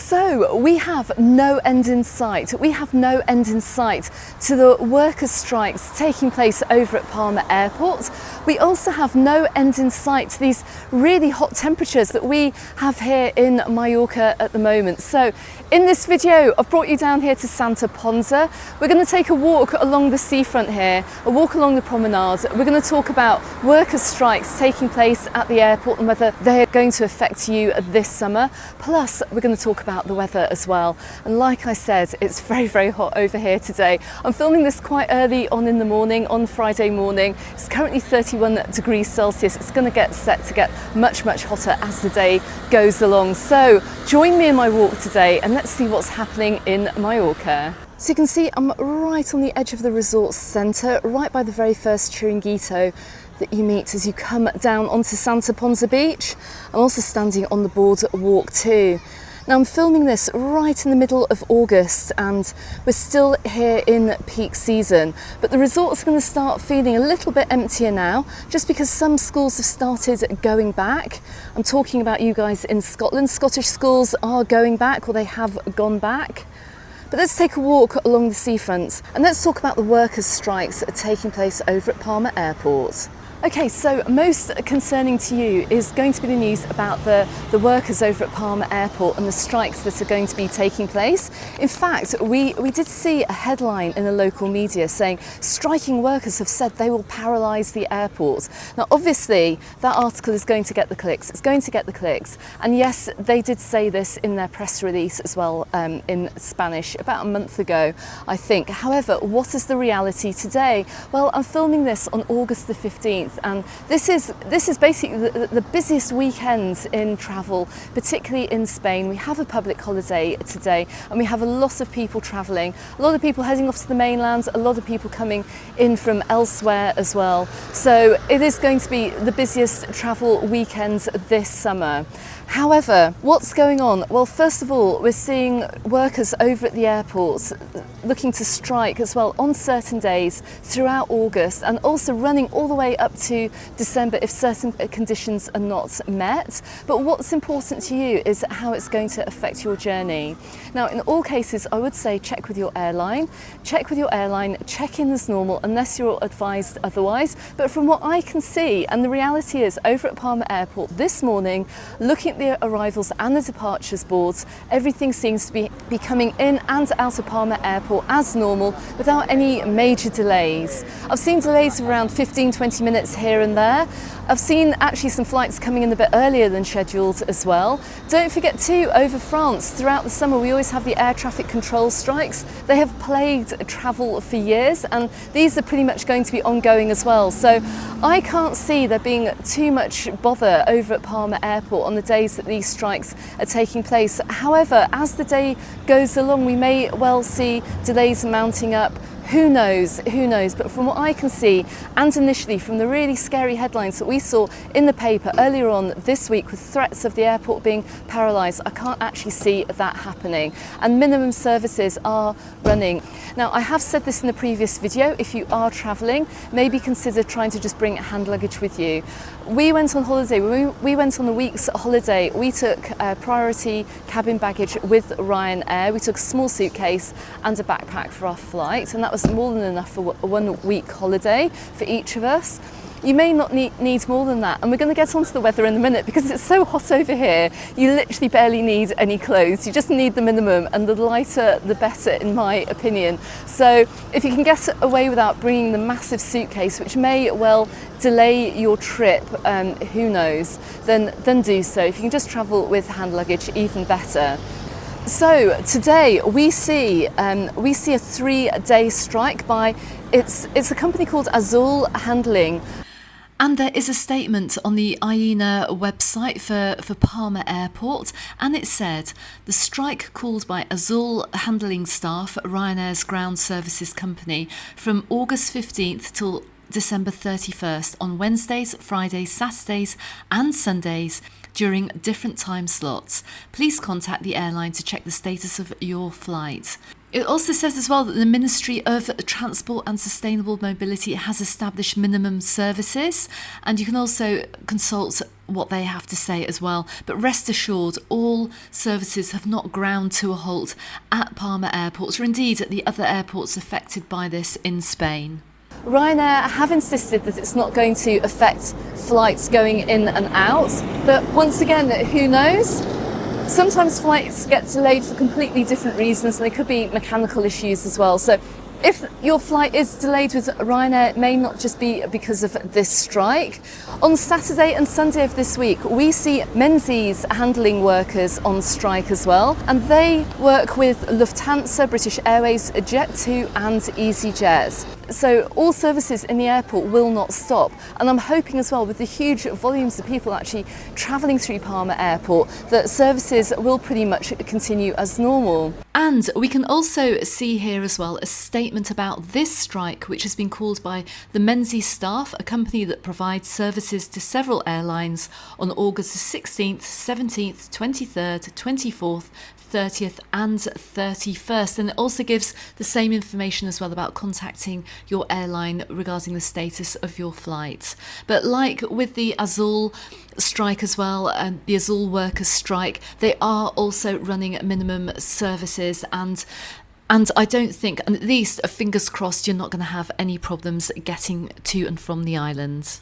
So we have no end in sight. We have no end in sight to the workers' strikes taking place over at Palma Airport. We also have no end in sight to these really hot temperatures that we have here in Mallorca at the moment. So in this video, I've brought you down here to Santa Ponza. We're going to take a walk along the seafront here, a walk along the promenade. We're going to talk about workers' strikes taking place at the airport and whether they are going to affect you this summer. Plus, we're going to talk about the weather as well. And like I said, it's very, very hot over here today. I'm filming this quite early on in the morning, on Friday morning. It's currently 31 degrees Celsius. It's going to get set to get much, much hotter as the day goes along. So join me in my walk today and let's see what's happening in Mallorca. So you can see I'm right on the edge of the resort centre, right by the very first chiringuito that you meet as you come down onto Santa Ponza Beach. I'm also standing on the boardwalk too. Now I'm filming this right in the middle of August and we're still here in peak season, but the resort's going to start feeling a little bit emptier now just because some schools have started going back. I'm talking about you guys in Scotland. Scottish schools are going back, or they have gone back. But let's take a walk along the seafront and let's talk about the workers' strikes that are taking place over at Palma Airport. Okay, so most concerning to you is going to be the news about the workers over at Palma Airport and the strikes that are going to be taking place. In fact, we did see a headline in the local media saying striking workers have said they will paralyse the airport. Now, obviously, that article is going to get the clicks. It's going to get the clicks. And yes, they did say this in their press release as well in Spanish about a month ago, I think. However, what is the reality today? Well, I'm filming this on August the 15th. And this is basically the busiest weekend in travel, particularly in Spain. We have a public holiday today and we have a lot of people travelling, a lot of people heading off to the mainland, a lot of people coming in from elsewhere as well. So it is going to be the busiest travel weekend this summer. However, what's going on? Well, first of all, we're seeing workers over at the airports looking to strike as well on certain days throughout August and also running all the way up to December if certain conditions are not met. But what's important to you is how it's going to affect your journey. Now, in all cases, I would say check with your airline. Check with your airline, check in as normal unless you're advised otherwise. But from what I can see, and the reality is over at Palma Airport this morning, looking at the arrivals and the departures boards, everything seems to be coming in and out of Palma Airport as normal without any major delays. I've seen delays of around 15-20 minutes here and there. I've seen actually some flights coming in a bit earlier than scheduled as well. Don't forget too, over France, throughout the summer we always have the air traffic control strikes. They have plagued travel for years and these are pretty much going to be ongoing as well. So I can't see there being too much bother over at Palma Airport on the days that these strikes are taking place. However, as the day goes along, we may well see delays mounting up. Who knows, but from what I can see, and initially from the really scary headlines that we saw in the paper earlier on this week with threats of the airport being paralysed, I can't actually see that happening. And minimum services are running. Now, I have said this in the previous video, if you are travelling, maybe consider trying to just bring hand luggage with you. We went on holiday, we went on a week's holiday, we took priority cabin baggage with Ryanair. We took a small suitcase and a backpack for our flight, and that was more than enough for a 1 week holiday for each of us. You may not need more than that, and we're going to get onto the weather in a minute because it's so hot over here. You literally barely need any clothes. You just need the minimum, and the lighter the better in my opinion. So if you can get away without bringing the massive suitcase, which may well delay your trip, who knows, then do so. If you can just travel with hand luggage, even better. So today we see a 3-day strike by it's a company called Azul Handling. And there is a statement on the ETIAS website for Palma Airport, and it said, the strike called by Azul handling staff at Ryanair's ground services company from August 15th till December 31st on Wednesdays, Fridays, Saturdays and Sundays during different time slots. Please contact the airline to check the status of your flight. It also says as well that the Ministry of Transport and Sustainable Mobility has established minimum services, and you can also consult what they have to say as well. But rest assured, all services have not ground to a halt at Palma Airport, or indeed at the other airports affected by this in Spain. Ryanair have insisted that it's not going to affect flights going in and out, but once again, who knows? Sometimes flights get delayed for completely different reasons, and they could be mechanical issues as well. So if your flight is delayed with Ryanair, it may not just be because of this strike. On Saturday and Sunday of this week, we see Menzies handling workers on strike as well, and they work with Lufthansa, British Airways, Jet2 and EasyJet. So all services in the airport will not stop, and I'm hoping as well, with the huge volumes of people actually travelling through Palma Airport, that services will pretty much continue as normal. And we can also see here as well a statement about this strike, which has been called by the Menzies staff, a company that provides services to several airlines, on August the 16th, 17th, 23rd, 24th, 30th and 31st, and it also gives the same information as well about contacting your airline regarding the status of your flight. But like with the Azul strike as well, and the Azul workers strike, they are also running minimum services, and I don't think, and at least fingers crossed, you're not going to have any problems getting to and from the island.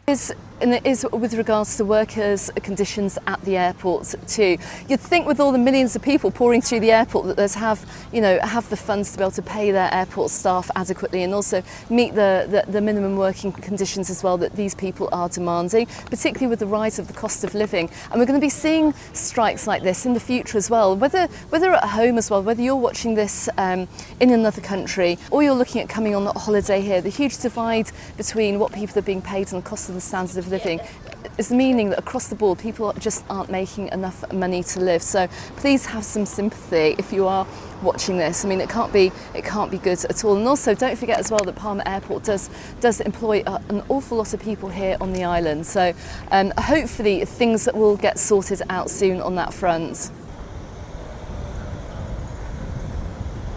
And it is with regards to workers' conditions at the airports too. You'd think with all the millions of people pouring through the airport that they'd have the funds to be able to pay their airport staff adequately, and also meet the minimum working conditions as well that these people are demanding, particularly with the rise of the cost of living. And we're going to be seeing strikes like this in the future as well, whether at home as well, whether you're watching this in another country or you're looking at coming on a holiday here. The huge divide between what people are being paid and the cost of the standard of living is meaning that across the board people just aren't making enough money to live. So please have some sympathy if you are watching this. I mean, it can't be good at all. And also don't forget as well that Palma Airport does employ an awful lot of people here on the island. So hopefully things will get sorted out soon on that front.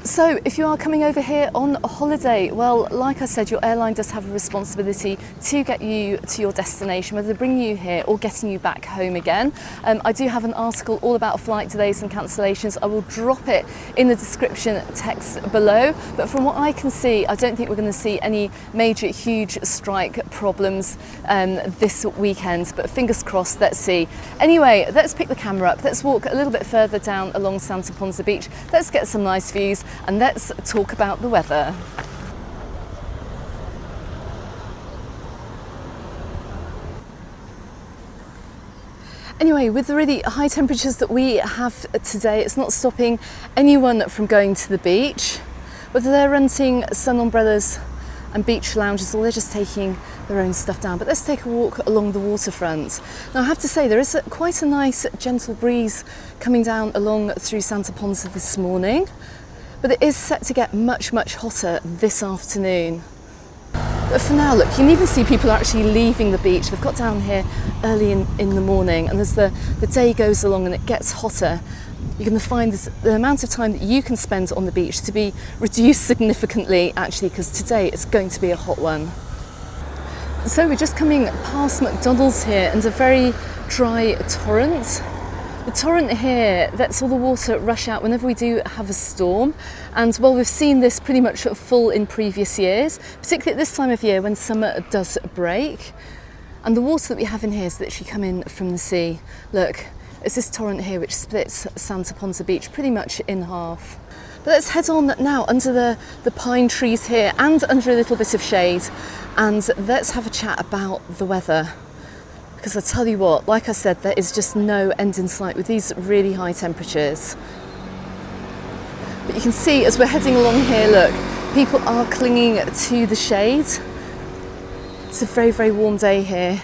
So if you are coming over here on a holiday, well, like I said, your airline does have a responsibility to get you to your destination, whether bringing you here or getting you back home again. I do have an article all about flight delays and cancellations. I will drop it in the description text below. But from what I can see, I don't think we're going to see any major, huge strike problems this weekend. But fingers crossed, let's see. Anyway, let's pick the camera up. Let's walk a little bit further down along Santa Ponza Beach. Let's get some nice views. And let's talk about the weather. Anyway, with the really high temperatures that we have today, it's not stopping anyone from going to the beach, whether they're renting sun umbrellas and beach lounges or they're just taking their own stuff down. But let's take a walk along the waterfront. Now I have to say there is quite a nice gentle breeze coming down along through Santa Ponza this morning. But it is set to get much, much hotter this afternoon. But for now, look, you can even see people are actually leaving the beach. They've got down here early in the morning, and as the day goes along and it gets hotter, you're going to find the amount of time that you can spend on the beach to be reduced significantly, actually, because today it's going to be a hot one. So we're just coming past McDonald's here and a very dry torrent. The torrent here lets all the water rush out whenever we do have a storm, and well, we've seen this pretty much full in previous years, particularly at this time of year when summer does break. And the water that we have in here is literally coming from the sea. Look, it's this torrent here which splits Santa Ponza Beach pretty much in half. But let's head on now under the pine trees here and under a little bit of shade, and let's have a chat about the weather. Because I tell you what, like I said, there is just no end in sight with these really high temperatures. But you can see as we're heading along here, look, people are clinging to the shade. It's a very, very warm day here.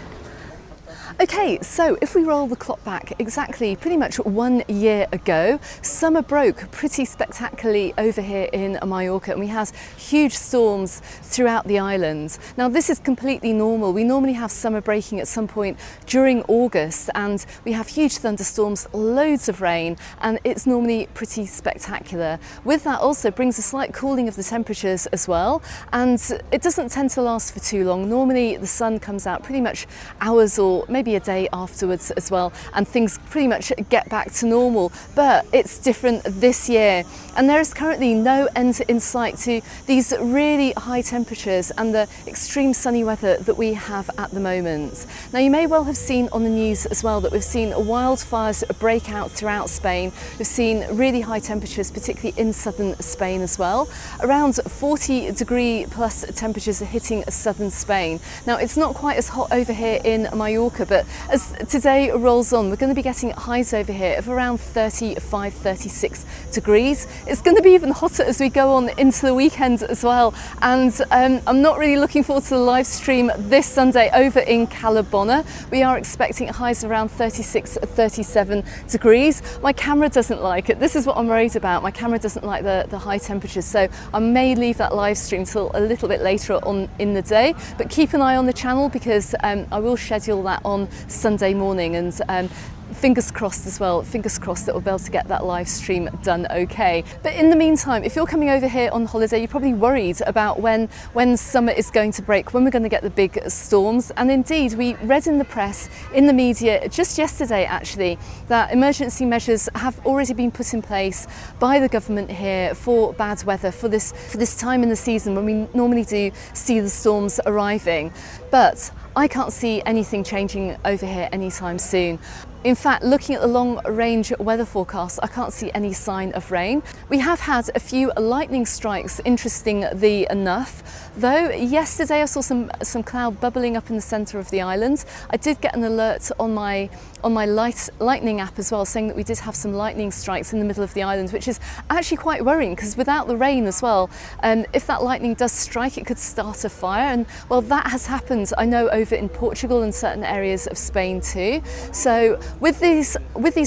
Okay, so if we roll the clock back exactly pretty much 1 year ago, summer broke pretty spectacularly over here in Mallorca, and we had huge storms throughout the island. Now this is completely normal. We normally have summer breaking at some point during August, and we have huge thunderstorms, loads of rain, and it's normally pretty spectacular. With that also brings a slight cooling of the temperatures as well, and it doesn't tend to last for too long. Normally the sun comes out pretty much hours or maybe a day afterwards as well, and things pretty much get back to normal. But it's different this year, and there is currently no end in sight to these really high temperatures and the extreme sunny weather that we have at the moment. Now you may well have seen on the news as well that we've seen wildfires break out throughout Spain. We've seen really high temperatures, particularly in southern Spain as well. Around 40-degree plus temperatures are hitting southern Spain. Now it's not quite as hot over here in Mallorca, but as today rolls on, we're going to be getting highs over here of around 35, 36 degrees. It's going to be even hotter as we go on into the weekend as well. And I'm not really looking forward to the live stream this Sunday over in Calabona. We are expecting highs around 36, 37 degrees. My camera doesn't like it. This is what I'm worried about. My camera doesn't like the high temperatures, so I may leave that live stream till a little bit later on in the day. But keep an eye on the channel, because I will schedule that on Sunday morning, and fingers crossed as well, fingers crossed that we'll be able to get that live stream done okay. But in the meantime, if you're coming over here on holiday, you're probably worried about when summer is going to break, when we're going to get the big storms. And indeed, we read in the press, in the media, just yesterday actually, that emergency measures have already been put in place by the government here for bad weather, for this time in the season when we normally do see the storms arriving. But I can't see anything changing over here anytime soon. In fact, looking at the long-range weather forecast, I can't see any sign of rain. We have had a few lightning strikes, interestingly enough, though yesterday I saw some cloud bubbling up in the centre of the island. I did get an alert on my lightning app as well, saying that we did have some lightning strikes in the middle of the island, which is actually quite worrying, because without the rain as well, if that lightning does strike, it could start a fire. And well, that has happened, I know, over in Portugal and certain areas of Spain too. So with these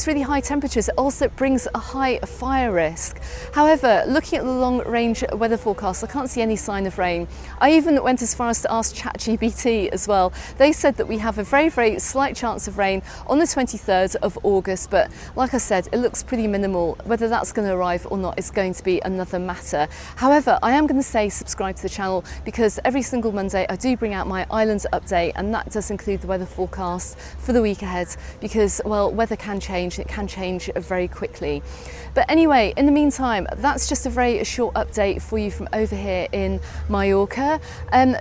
really high temperatures, it also brings a high fire risk. However, looking at the long-range weather forecast, I can't see any sign of rain. I even went as far as to ask ChatGPT as well. They said that we have a very, very slight chance of rain on the 23rd of August, but like I said, it looks pretty minimal. Whether that's going to arrive or not is going to be another matter. However, I am going to say subscribe to the channel, because every single Monday I do bring out my island update, and that does include the weather forecast for the week ahead, because well, weather can change, it can change very quickly. But anyway, in the meantime, that's just a very short update for you from over here in Mallorca.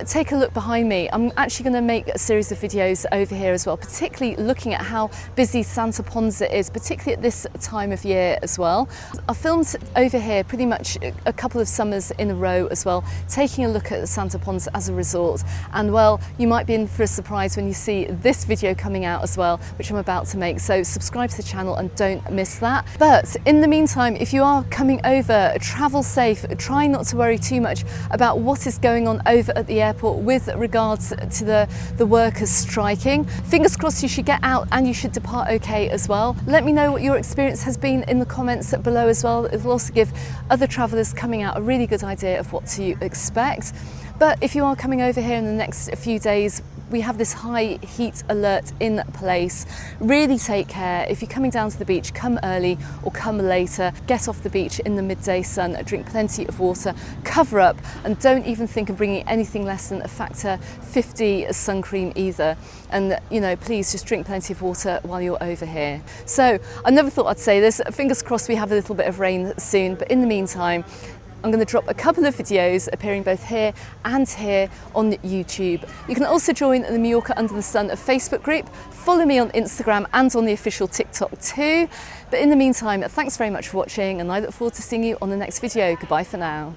Take a look behind me. I'm actually going to make a series of videos over here as well, particularly looking at how busy Santa Ponza is, particularly at this time of year as well. I filmed over here pretty much a couple of summers in a row as well, taking a look at Santa Ponza as a resort. And well, you might be in for a surprise when you see this video coming out as well, which I'm about to make. So subscribe to the channel and don't miss that. But in the meantime, if you are coming over, travel safe. Try not to worry too much about what is going on over at the airport with regards to the workers striking. Fingers crossed you should get out and you should depart okay as well. Let me know what your experience has been in the comments below as well. It will also give other travellers coming out a really good idea of what to expect. But if you are coming over here in the next few days, we have this high heat alert in place. Really take care. If you're coming down to the beach, come early or come later. Get off the beach in the midday sun, drink plenty of water, cover up, and don't even think of bringing anything less than a factor 50 sun cream either. And you know, please just drink plenty of water while you're over here. So I never thought I'd say this. Fingers crossed we have a little bit of rain soon, but in the meantime, I'm going to drop a couple of videos appearing both here and here on YouTube. You can also join the Mallorca Under the Sun Facebook group. Follow me on Instagram and on the official TikTok too. But in the meantime, thanks very much for watching, and I look forward to seeing you on the next video. Goodbye for now.